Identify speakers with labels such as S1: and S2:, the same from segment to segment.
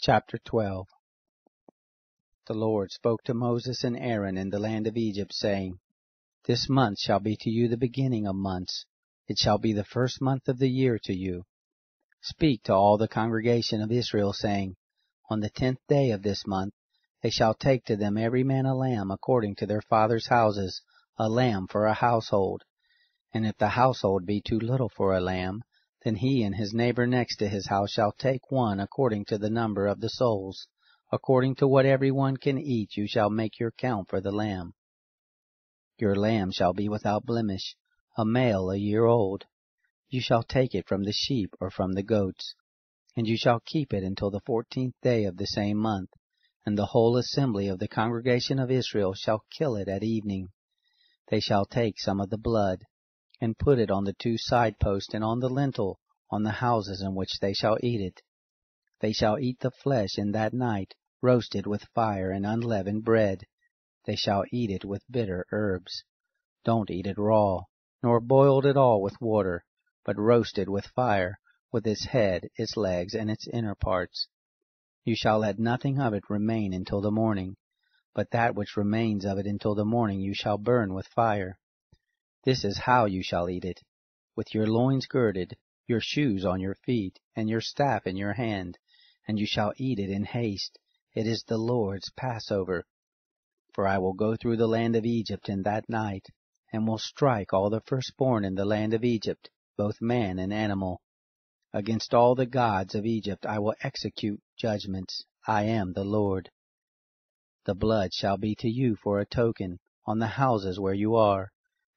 S1: Chapter 12. The Lord spoke to Moses and Aaron in the land of Egypt, saying, This month shall be to you the beginning of months. It shall be the first month of the year to you. Speak to all the congregation of Israel, saying, On the 10th day of this month they shall take to them every man a lamb according to their fathers' houses, a lamb for a household. And if the household be too little for a lamb, then he and his neighbor next to his house shall take one according to the number of the souls. According to what every one can eat, you shall make your count for the lamb. Your lamb shall be without blemish, a male a year old. You shall take it from the sheep or from the goats, and you shall keep it until the 14th day of the same month, and the whole assembly of the congregation of Israel shall kill it at evening. They shall take some of the blood, and put it on the 2 side posts and on the lintel, on the houses in which they shall eat it. They shall eat the flesh in that night, roasted with fire and unleavened bread. They shall eat it with bitter herbs. Don't eat it raw, nor boiled at all with water, but roasted with fire, with its head, its legs, and its inner parts. You shall let nothing of it remain until the morning, but that which remains of it until the morning you shall burn with fire. This is how you shall eat it, with your loins girded, your shoes on your feet, and your staff in your hand, and you shall eat it in haste. It is the Lord's Passover. For I will go through the land of Egypt in that night, and will strike all the firstborn in the land of Egypt, both man and animal. Against all the gods of Egypt I will execute judgments. I am the Lord. The blood shall be to you for a token on the houses where you are.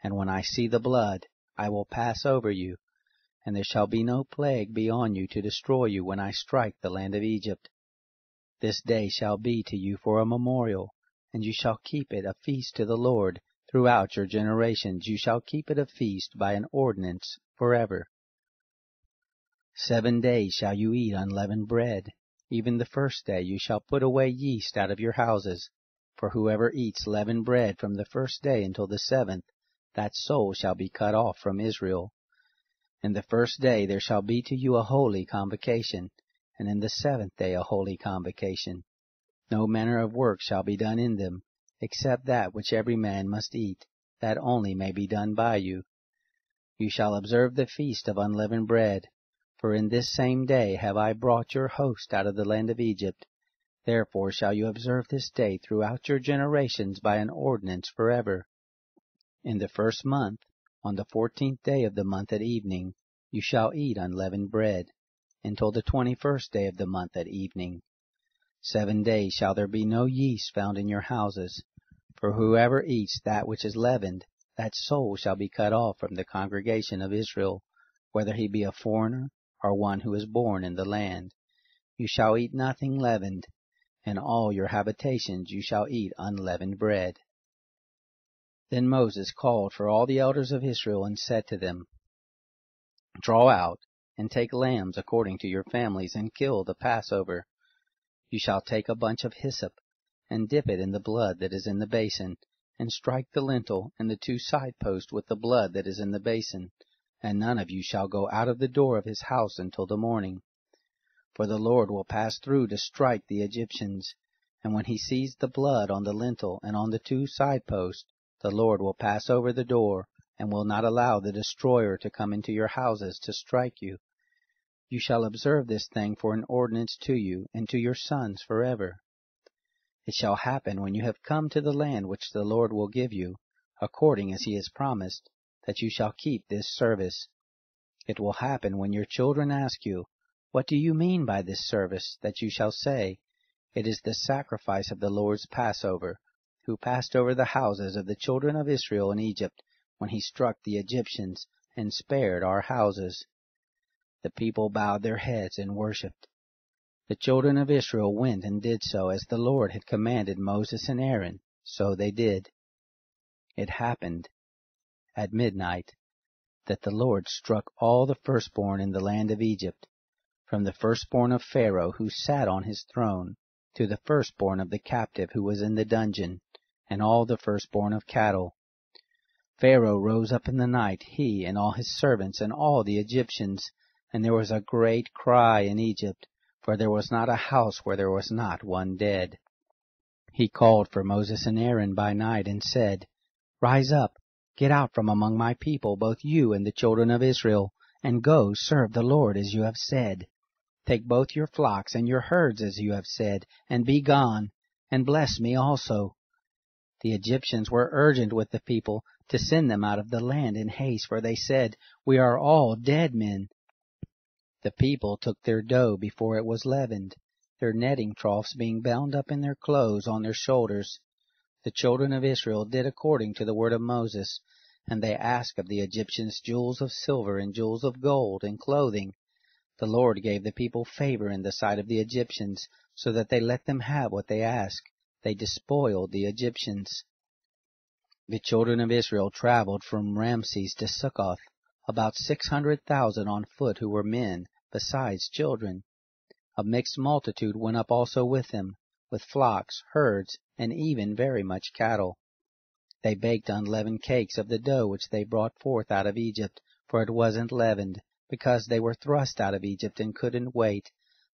S1: And when I see the blood, I will pass over you, and there shall be no plague be on you to destroy you when I strike the land of Egypt. This day shall be to you for a memorial, and you shall keep it a feast to the Lord. Throughout your generations you shall keep it a feast by an ordinance forever. 7 days shall you eat unleavened bread. Even the first day you shall put away yeast out of your houses. For whoever eats leavened bread from the first day until the 7th, that soul shall be cut off from Israel. In the first day there shall be to you a holy convocation, and in the 7th day a holy convocation. No manner of work shall be done in them, except that which every man must eat, that only may be done by you. You shall observe the feast of unleavened bread, for in this same day have I brought your host out of the land of Egypt. Therefore shall you observe this day throughout your generations by an ordinance forever. In the first month, on the 14th day of the month at evening, you shall eat unleavened bread, until the 21st day of the month at evening. 7 days shall there be no yeast found in your houses, for whoever eats that which is leavened, that soul shall be cut off from the congregation of Israel, whether he be a foreigner or one who is born in the land. You shall eat nothing leavened. In all your habitations you shall eat unleavened bread. Then Moses called for all the elders of Israel and said to them, Draw out, and take lambs according to your families, and kill the Passover. You shall take a bunch of hyssop, and dip it in the blood that is in the basin, and strike the lintel and the 2 side posts with the blood that is in the basin, and none of you shall go out of the door of his house until the morning. For the Lord will pass through to strike the Egyptians, and when he sees the blood on the lintel and on the 2 side posts, the Lord will pass over the door, and will not allow the destroyer to come into your houses to strike you. You shall observe this thing for an ordinance to you and to your sons forever. It shall happen when you have come to the land which the Lord will give you, according as he has promised, that you shall keep this service. It will happen when your children ask you, What do you mean by this service? That you shall say, It is the sacrifice of the Lord's Passover, who passed over the houses of the children of Israel in Egypt, when he struck the Egyptians, and spared our houses. The people bowed their heads and worshipped. The children of Israel went and did so as the Lord had commanded Moses and Aaron, so they did. It happened at midnight that the Lord struck all the firstborn in the land of Egypt, from the firstborn of Pharaoh who sat on his throne, to the firstborn of the captive who was in the dungeon, and all the firstborn of cattle. Pharaoh rose up in the night, he and all his servants and all the Egyptians, and there was a great cry in Egypt, for there was not a house where there was not one dead. He called for Moses and Aaron by night and said, Rise up, get out from among my people, both you and the children of Israel, and go serve the Lord as you have said. Take both your flocks and your herds as you have said, and be gone, and bless me also. The Egyptians were urgent with the people to send them out of the land in haste, for they said, We are all dead men. The people took their dough before it was leavened, their netting troughs being bound up in their clothes on their shoulders. The children of Israel did according to the word of Moses, and they asked of the Egyptians jewels of silver and jewels of gold and clothing. The Lord gave the people favor in the sight of the Egyptians, so that they let them have what they asked. They despoiled the Egyptians. The children of Israel traveled from Ramses to Succoth, about 600,000 on foot who were men, besides children. A mixed multitude went up also with them, with flocks, herds, and even very much cattle. They baked unleavened cakes of the dough which they brought forth out of Egypt, for it wasn't leavened, because they were thrust out of Egypt and couldn't wait,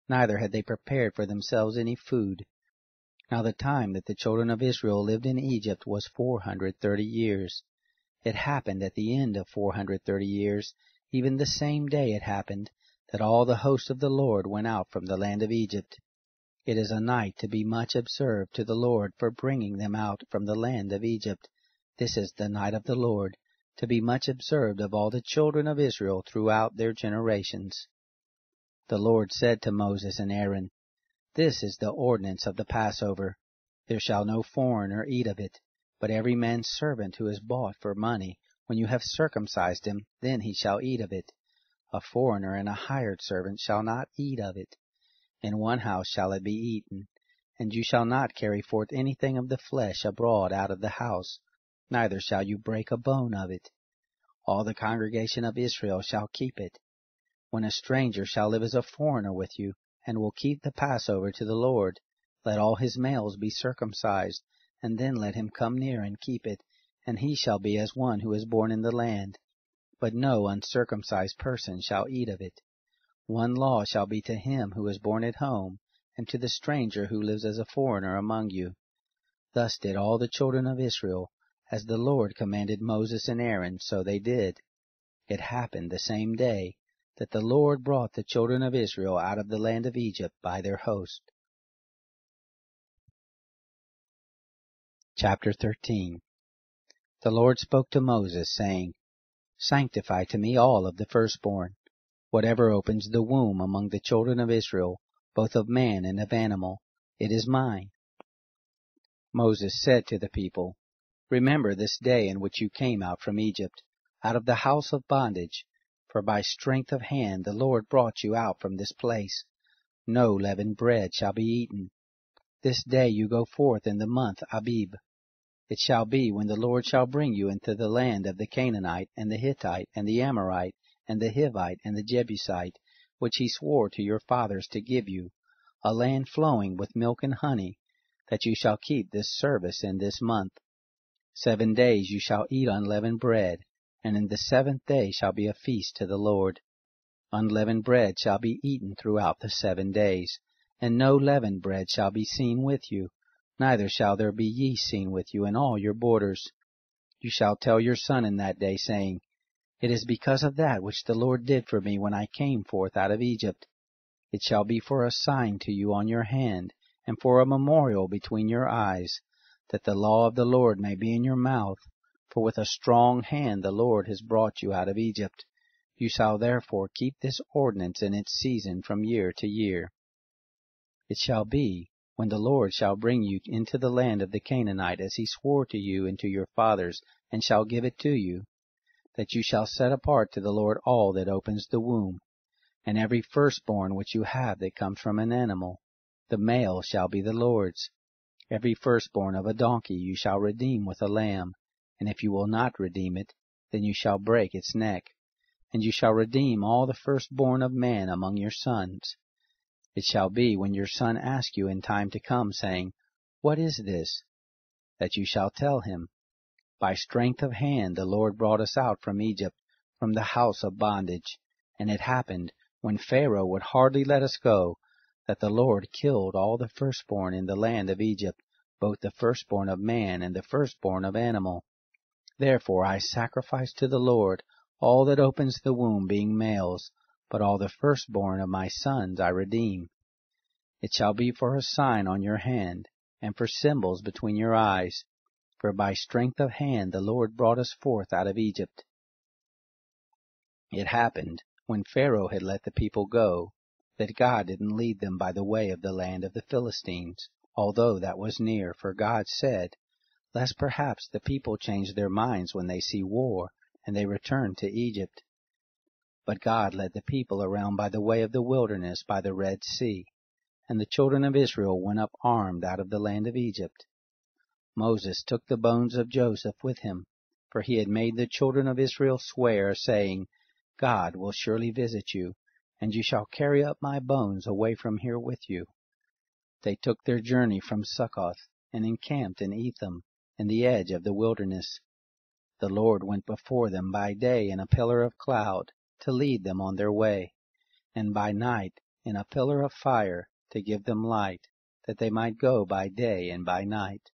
S1: neither had they prepared for themselves any food. Now the time that the children of Israel lived in Egypt was 430 years. It happened at the end of 430 years, even the same day it happened, that all the host of the Lord went out from the land of Egypt. It is a night to be much observed to the Lord for bringing them out from the land of Egypt. This is the night of the Lord, to be much observed of all the children of Israel throughout their generations. The Lord said to Moses and Aaron, This is the ordinance of the Passover. There shall no foreigner eat of it, but every man's servant who is bought for money, when you have circumcised him, then he shall eat of it. A foreigner and a hired servant shall not eat of it. In one house shall it be eaten, and you shall not carry forth anything of the flesh abroad out of the house, neither shall you break a bone of it. All the congregation of Israel shall keep it. When a stranger shall live as a foreigner with you, and will keep the Passover to the Lord, let all his males be circumcised, and then let him come near and keep it, and he shall be as one who is born in the land. But no uncircumcised person shall eat of it. One law shall be to him who is born at home, and to the stranger who lives as a foreigner among you. Thus did all the children of Israel, as the Lord commanded Moses and Aaron, so they did. It happened the same day that the Lord brought the children of Israel out of the land of Egypt by their host. Chapter 13. The Lord spoke to Moses, saying, Sanctify to me all of the firstborn, whatever opens the womb among the children of Israel, both of man and of animal, it is mine. Moses said to the people, Remember this day in which you came out from Egypt, out of the house of bondage, for by strength of hand the Lord brought you out from this place. No leavened bread shall be eaten. This day you go forth in the month Abib. It shall be when the Lord shall bring you into the land of the Canaanite, and the Hittite, and the Amorite, and the Hivite, and the Jebusite, which he swore to your fathers to give you, a land flowing with milk and honey, that you shall keep this service in this month. 7 days you shall eat unleavened bread, and in the 7th day shall be a feast to the Lord. Unleavened bread shall be eaten throughout the 7 days, and no leavened bread shall be seen with you, neither shall there be yeast seen with you in all your borders. You shall tell your son in that day, saying, It is because of that which the Lord did for me when I came forth out of Egypt. It shall be for a sign to you on your hand, and for a memorial between your eyes, that the law of the Lord may be in your mouth. For with a strong hand the Lord has brought you out of Egypt. You shall therefore keep this ordinance in its season from year to year. It shall be, when the Lord shall bring you into the land of the Canaanite, as he swore to you and to your fathers, and shall give it to you, that you shall set apart to the Lord all that opens the womb, and every firstborn which you have that comes from an animal, the male shall be the Lord's. Every firstborn of a donkey you shall redeem with a lamb, and if you will not redeem it, then you shall break its neck. And you shall redeem all the firstborn of man among your sons. It shall be, when your son asks you in time to come, saying, What is this? That you shall tell him, By strength of hand the Lord brought us out from Egypt, from the house of bondage. And it happened, when Pharaoh would hardly let us go, that the Lord killed all the firstborn in the land of Egypt, both the firstborn of man and the firstborn of animal. Therefore I sacrifice to the Lord all that opens the womb, being males, but all the firstborn of my sons I redeem. It shall be for a sign on your hand, and for symbols between your eyes, for by strength of hand the Lord brought us forth out of Egypt. It happened, when Pharaoh had let the people go, that God didn't lead them by the way of the land of the Philistines, although that was near, for God said, lest perhaps the people change their minds when they see war, and they return to Egypt. But God led the people around by the way of the wilderness by the Red Sea, and the children of Israel went up armed out of the land of Egypt. Moses took the bones of Joseph with him, for he had made the children of Israel swear, saying, God will surely visit you, and you shall carry up my bones away from here with you. They took their journey from Succoth, and encamped in Etham, in the edge of the wilderness. The Lord went before them by day in a pillar of cloud, to lead them on their way, and by night in a pillar of fire, to give them light, that they might go by day and by night.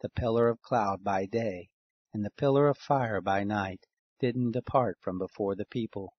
S1: The pillar of cloud by day, and the pillar of fire by night, didn't depart from before the people.